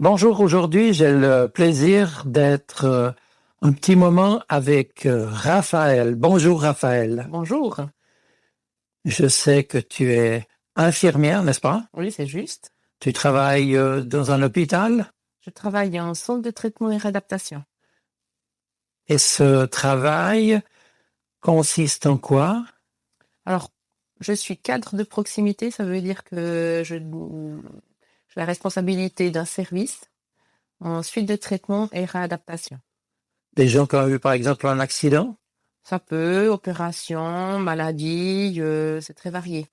Bonjour, aujourd'hui j'ai le plaisir d'être un petit moment avec Raphaël. Bonjour Raphaël. Bonjour. Je sais que tu es infirmière, n'est-ce pas? Oui, c'est juste. Tu travailles dans un hôpital Je travaille en centre de traitement et réadaptation. et ce travail consiste en quoi? Alors, je suis cadre de proximité, ça veut dire que j'ai la responsabilité d'un service en suite de traitement et réadaptation. Des gens qui ont eu par exemple un accident? Ça peut, opération, maladie, c'est très varié.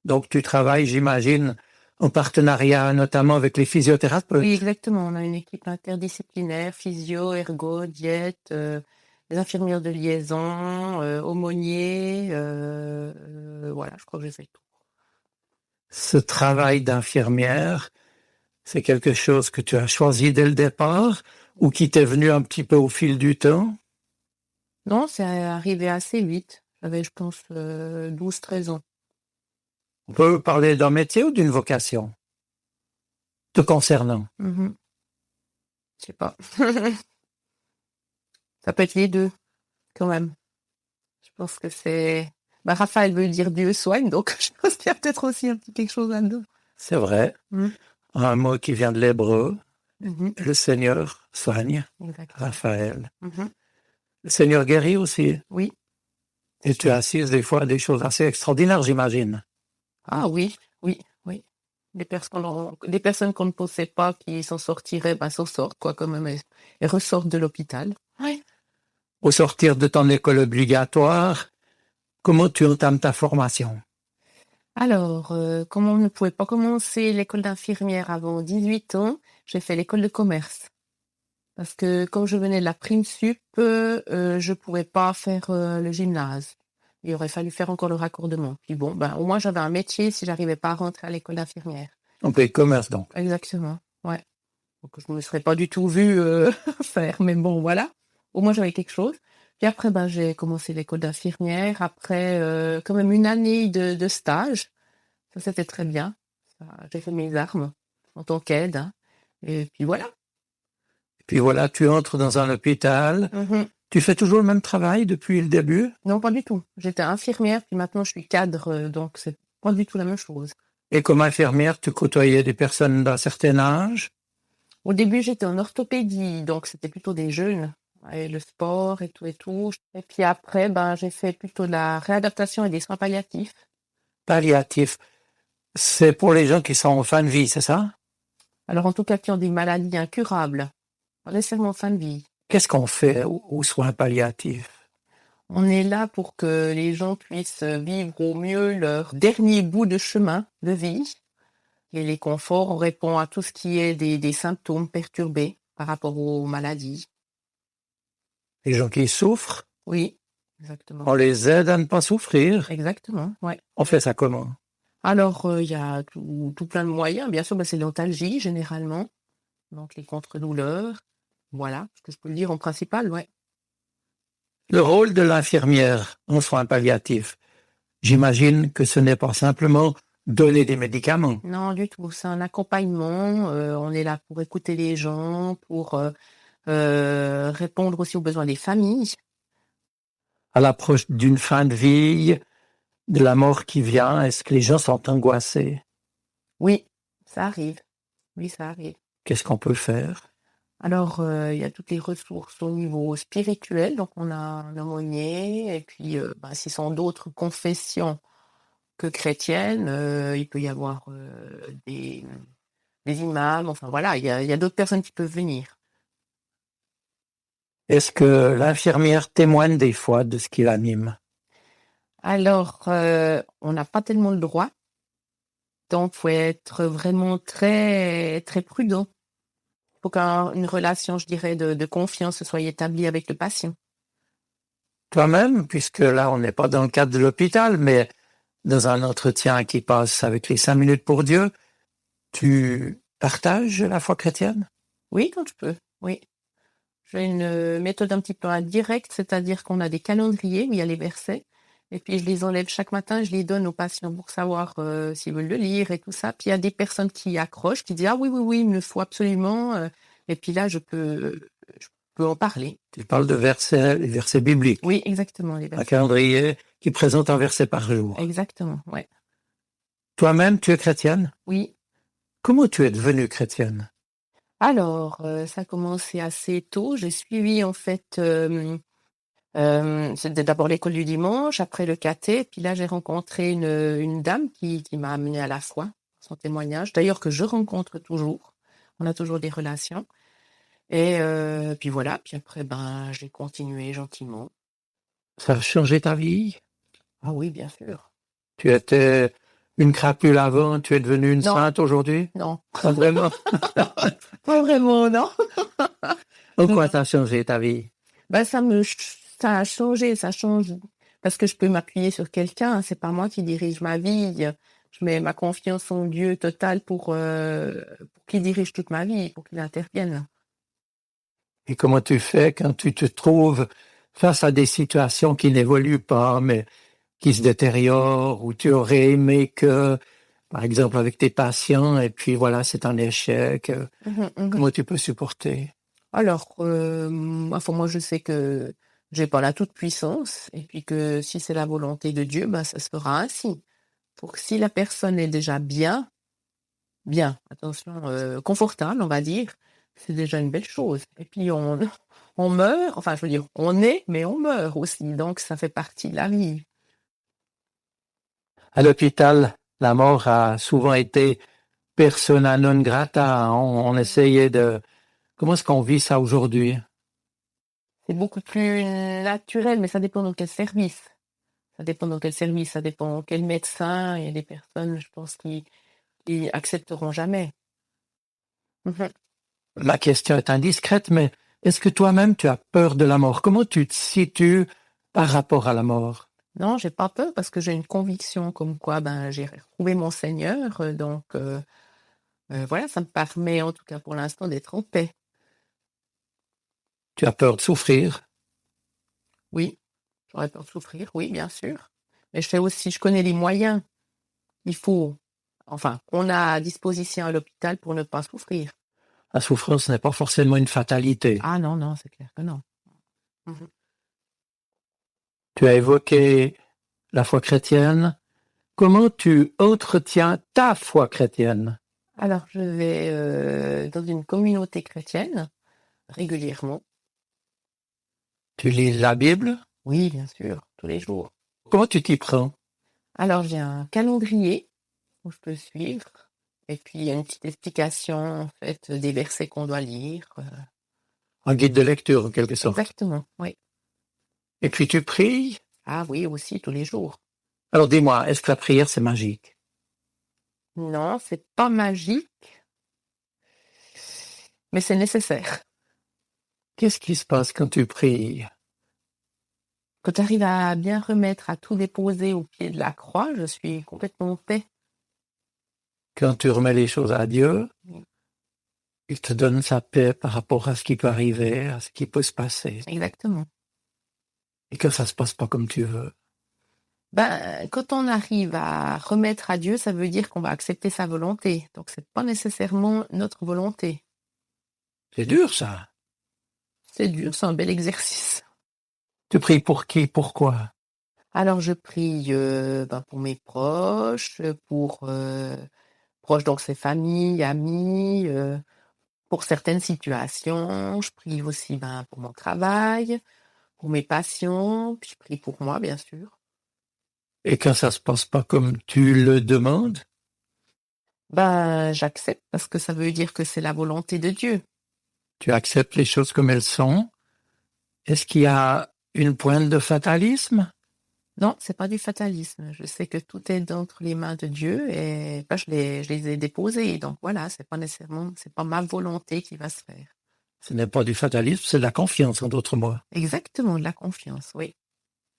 Donc tu travailles, j'imagine, en partenariat notamment avec les physiothérapeutes. Oui, exactement. On a une équipe interdisciplinaire, physio, ergo, diète, des infirmières de liaison, aumôniers, voilà, je crois que j'ai fait le tour. Ce travail d'infirmière, c'est quelque chose que tu as choisi dès le départ ou qui t'est venu un petit peu au fil du temps? Non, c'est arrivé assez vite. J'avais, je pense, 12-13 ans. On peut parler d'un métier ou d'une vocation te concernant? Mhm. Je sais pas. Ça peut être les deux, quand même. Je pense que c'est... Bah, Raphaël veut dire Dieu soigne, donc je pense qu'il y a peut-être aussi un petit quelque chose là-dedans. C'est vrai. Mhm. Un mot qui vient de l'hébreu. Mhm. Le Seigneur soigne. Exactement. Raphaël. Mhm. Le Seigneur guérit aussi. Oui. Et tu assistes des fois à des choses assez extraordinaires, j'imagine. Ah oui, oui, oui. Des personnes qu'on ne pensait pas qui s'en sortiraient, bah, s'en sortent, quoi, quand même, et ressortent de l'hôpital. Oui. Au sortir de ton école obligatoire, comment tu entames ta formation? Alors, comme on ne pouvait pas commencer l'école d'infirmière avant 18 ans, j'ai fait l'école de commerce. Parce que comme je venais de la prime sup, je pouvais pas faire le gymnase. Il aurait fallu faire encore le raccordement. Puis bon, ben, au moins j'avais un métier si j'arrivais pas à rentrer à l'école d'infirmière. On paye commerce donc. Exactement, ouais. Donc je ne me serais pas du tout vue faire, mais bon, voilà. Au moins j'avais quelque chose. Puis après, ben, j'ai commencé l'école d'infirmière. Après, quand même une année de stage. Ça, c'était très bien. J'ai fait mes armes en tant qu'aide, hein. Et puis voilà. Puis voilà, tu entres dans un hôpital. Mhm. Tu fais toujours le même travail depuis le début? Non, pas du tout. J'étais infirmière, puis maintenant je suis cadre, donc c'est pas du tout la même chose. Et comme infirmière, tu côtoyais des personnes d'un certain âge? Au début, j'étais en orthopédie, donc c'était plutôt des jeunes, et le sport et tout et tout. Et puis après, ben, j'ai fait plutôt de la réadaptation et des soins palliatifs. Palliatif. C'est pour les gens qui sont en fin de vie, c'est ça? Alors en tout cas, qui ont des maladies incurables, pas nécessairement en fin de vie. Qu'est-ce qu'on fait aux soins palliatifs? On est là pour que les gens puissent vivre au mieux leur dernier bout de chemin de vie. Et les conforts, on répond à tout ce qui est des symptômes perturbés par rapport aux maladies. Les gens qui souffrent, Oui, exactement. on les aide à ne pas souffrir. Exactement, ouais. On fait ça comment? Alors, il y a tout plein de moyens. Bien sûr, bah, c'est l'antalgie, généralement. Donc, les contre-douleurs. Voilà, ce que je peux le dire en principal, ouais. Le rôle de l'infirmière en soins palliatifs, j'imagine que ce n'est pas simplement donner des médicaments. Non, du tout. C'est un accompagnement. On est là pour écouter les gens, pour répondre aussi aux besoins des familles. À l'approche d'une fin de vie, de la mort qui vient, est-ce que les gens sont angoissés? Oui, ça arrive. Oui, ça arrive. Qu'est-ce qu'on peut faire? Alors, il y a toutes les ressources au niveau spirituel. Donc, on a un aumônier. Et puis, bah, s'ils sont d'autres confessions que chrétiennes, il peut y avoir des imams. Enfin, voilà, il y a d'autres personnes qui peuvent venir. Est-ce que l'infirmière témoigne des fois de ce qui l'anime? Alors, on n'a pas tellement le droit. Donc, faut être vraiment très, très prudent. Il faut qu'une relation, je dirais, de confiance soit établie avec le patient. Toi-même, puisque là, on n'est pas dans le cadre de l'hôpital, mais dans un entretien qui passe avec les 5 minutes pour Dieu, tu partages la foi chrétienne? Oui, quand je peux, oui. J'ai une méthode un petit peu indirecte, c'est-à-dire qu'on a des calendriers où il y a les versets. Et puis je les enlève chaque matin, je les donne aux patients pour savoir s'ils veulent le lire et tout ça. Puis il y a des personnes qui accrochent, qui disent ah oui oui oui, il me le faut absolument. Et puis là je peux en parler. Tu parles de versets, les versets bibliques. Oui, exactement les Un versets. calendrier qui présente un verset par jour. Exactement, ouais. Toi-même, tu es chrétienne? Oui. Comment tu es devenue chrétienne? Alors ça a commencé assez tôt. J'ai suivi en fait c'était d'abord l'école du dimanche, après le caté, puis là j'ai rencontré une dame qui m'a amenée à la foi, son témoignage, d'ailleurs que je rencontre toujours. On a toujours des relations. Et puis voilà, puis après ben j'ai continué gentiment. Ça a changé ta vie? Ah oui, bien sûr. Tu étais une crapule avant, tu es devenue une Non, sainte aujourd'hui? non, Pas vraiment. pas vraiment, non. En Non, quoi non. ça a changé ta vie? Ben ça a changé, ça change parce que je peux m'appuyer sur quelqu'un, c'est pas moi qui dirige ma vie. Je mets ma confiance en Dieu totale pour qu'il dirige toute ma vie, pour qu'il intervienne. Et comment tu fais quand tu te trouves face à des situations qui n'évoluent pas, mais qui se détériorent, où tu aurais aimé que, par exemple, avec tes patients, et puis voilà, c'est un échec. Mmh mh. Comment tu peux supporter? Alors, enfin moi je sais que j'ai pas la toute-puissance et puis que si c'est la volonté de Dieu, ben ça se fera ainsi. Pour que si la personne est déjà bien, bien, attention, confortable, on va dire, c'est déjà une belle chose. Et puis on meurt, enfin je veux dire, on est, mais on meurt aussi, donc ça fait partie de la vie. À l'hôpital, la mort a souvent été persona non grata. On essayait de... Comment est-ce qu'on vit ça aujourd'hui? C'est beaucoup plus naturel, mais ça dépend dans quel service. Ça dépend dans quel service, ça dépend quel médecin. Il y a des personnes, je pense, qui accepteront jamais. Mmh. Ma question est indiscrète, mais est-ce que toi-même tu as peur de la mort? Comment tu te situes par rapport à la mort? Non, j'ai pas peur parce que j'ai une conviction comme quoi, ben, j'ai retrouvé mon Seigneur, donc voilà, ça me permet en tout cas pour l'instant d'être en paix. Tu as peur de souffrir? Oui, j'aurais peur de souffrir, oui, bien sûr. Mais je connais les moyens qu'il faut, enfin, qu'on a à disposition à l'hôpital pour ne pas souffrir. La souffrance n'est pas forcément une fatalité. Ah non, non, c'est clair que non. Mmh. Tu as évoqué la foi chrétienne. Comment tu entretiens ta foi chrétienne? Alors je vais, dans une communauté chrétienne régulièrement. Tu lis la Bible? Oui, bien sûr, tous les jours. Comment tu t'y prends? Alors j'ai un calendrier où je peux suivre et puis il y a une petite explication en fait des versets qu'on doit lire, Un guide de lecture en quelque sorte. exactement, oui. Et puis tu pries? Ah oui, aussi tous les jours. Alors dis-moi, est-ce que la prière c'est magique? Non, c'est pas magique, mais c'est nécessaire. Qu'est-ce qui se passe quand tu pries? Quand tu arrives à bien remettre, à tout déposer au pied de la croix, je suis complètement en paix. Quand tu remets les choses à Dieu, Mmh. il te donne sa paix par rapport à ce qui peut arriver, à ce qui peut se passer. Exactement. Et que ça se passe pas comme tu veux. Ben, quand on arrive à remettre à Dieu, ça veut dire qu'on va accepter sa volonté. Donc c'est pas nécessairement notre volonté. C'est dur ça. C'est dur, c'est un bel exercice. Tu pries pour qui? Pourquoi? Alors je prie, ben, pour mes proches, pour, proches donc c'est famille, amis, pour certaines situations. Je prie aussi, ben, pour mon travail, pour mes passions, puis je prie pour moi, bien sûr. Et quand ça se passe pas comme tu le demandes, Ben, j'accepte parce que ça veut dire que c'est la volonté de Dieu. tu acceptes les choses comme elles sont. Est-ce qu'il y a une pointe de fatalisme? Non, c'est pas du fatalisme. Je sais que tout est entre les mains de Dieu et ben, je les ai déposés. Donc voilà, c'est pas ma volonté qui va se faire. Ce n'est pas du fatalisme, c'est de la confiance, en d'autres mots. Exactement, de la confiance, oui.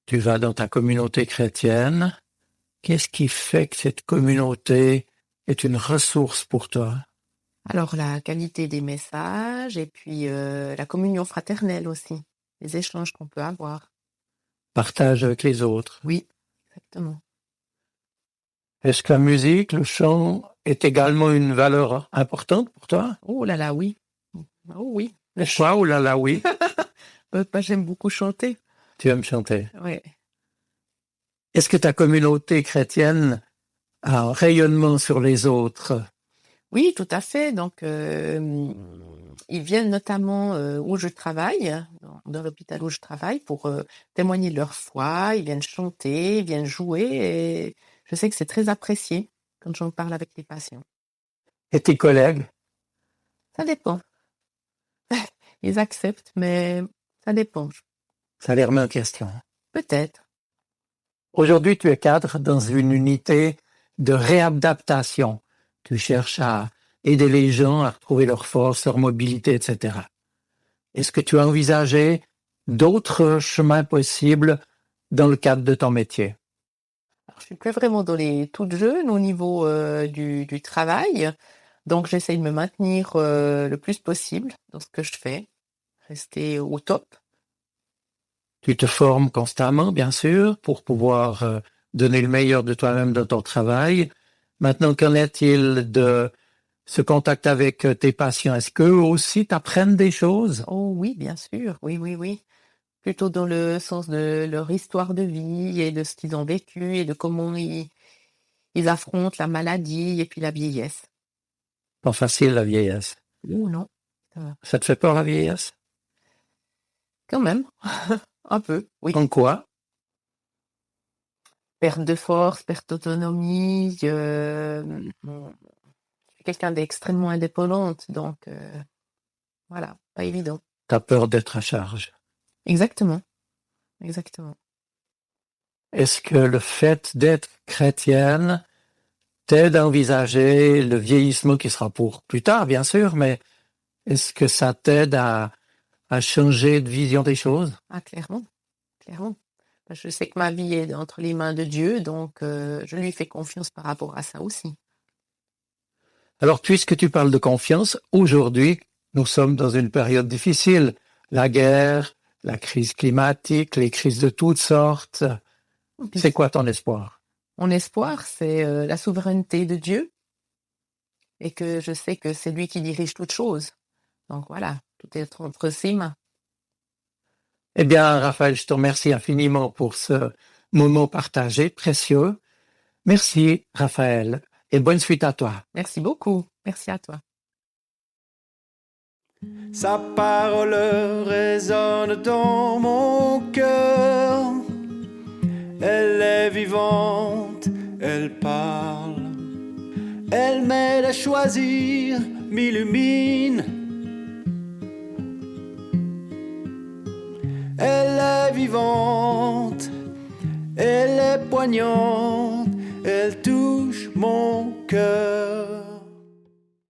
Tu vas dans ta communauté chrétienne. Qu'est-ce qui fait que cette communauté est une ressource pour toi? Alors la qualité des messages et puis, la communion fraternelle aussi, les échanges qu'on peut avoir. Partage avec les autres. Oui, exactement. Est-ce que la musique, le chant est également une valeur importante pour toi? Oh là là, oui. Oh oui. Quoi? Oh là là, oui. J'aime beaucoup chanter. Tu aimes chanter. Ouais. Est-ce que ta communauté chrétienne a un rayonnement sur les autres? Oui, tout à fait. Donc, ils viennent notamment où je travaille, dans l'hôpital où je travaille, pour témoigner de leur foi. Ils viennent chanter, ils viennent jouer, et je sais que c'est très apprécié quand j'en parle avec les patients. Et tes collègues? Ça dépend. Ils acceptent, mais ça dépend. Ça les remet en question. Peut-être. Aujourd'hui, tu es cadre dans une unité de réadaptation. Tu cherches à aider les gens à retrouver leur force, leur mobilité, etc. Est-ce que tu as envisagé d'autres chemins possibles dans le cadre de ton métier? Alors, je suis pas vraiment dans les toutes jeunes au niveau du travail, donc j'essaye de me maintenir le plus possible dans ce que je fais, rester au top. Tu te formes constamment, bien sûr, pour pouvoir donner le meilleur de toi-même dans ton travail. Maintenant, qu'en est-il de ce contact avec tes patients? Est-ce qu'eux aussi t'apprennent des choses? Oh oui, bien sûr, oui, oui, oui. Plutôt dans le sens de leur histoire de vie et de ce qu'ils ont vécu et de comment ils affrontent la maladie et puis la vieillesse. Pas facile, la vieillesse. Ou non, ça va. Ça te fait peur, la vieillesse? Quand même, un peu, oui. En quoi? Perte de force, perte d'autonomie. Bon, je suis quelqu'un d'extrêmement indépendante, donc voilà, pas évident. T'as peur d'être à charge. Exactement, exactement. Est-ce que le fait d'être chrétienne t'aide à envisager le vieillissement qui sera pour plus tard, bien sûr, mais est-ce que ça t'aide à changer de vision des choses? Ah, clairement, clairement. Je sais que ma vie est entre les mains de Dieu, donc je lui fais confiance par rapport à ça aussi. Alors, puisque tu parles de confiance, aujourd'hui, nous sommes dans une période difficile. La guerre, la crise climatique, les crises de toutes sortes. Puis, C'est quoi ton espoir? mon espoir, c'est la souveraineté de Dieu et que je sais que c'est lui qui dirige toutes choses. Donc voilà, tout est entre ses mains. Eh bien, Raphaël, je te remercie infiniment pour ce moment partagé, précieux. Merci, Raphaël, et bonne suite à toi. Merci beaucoup. Merci à toi. Sa parole résonne dans mon cœur. Elle est vivante, elle parle. Elle m'aide à choisir, m'illumine. Elle est vivante, elle est poignante, elle touche mon cœur.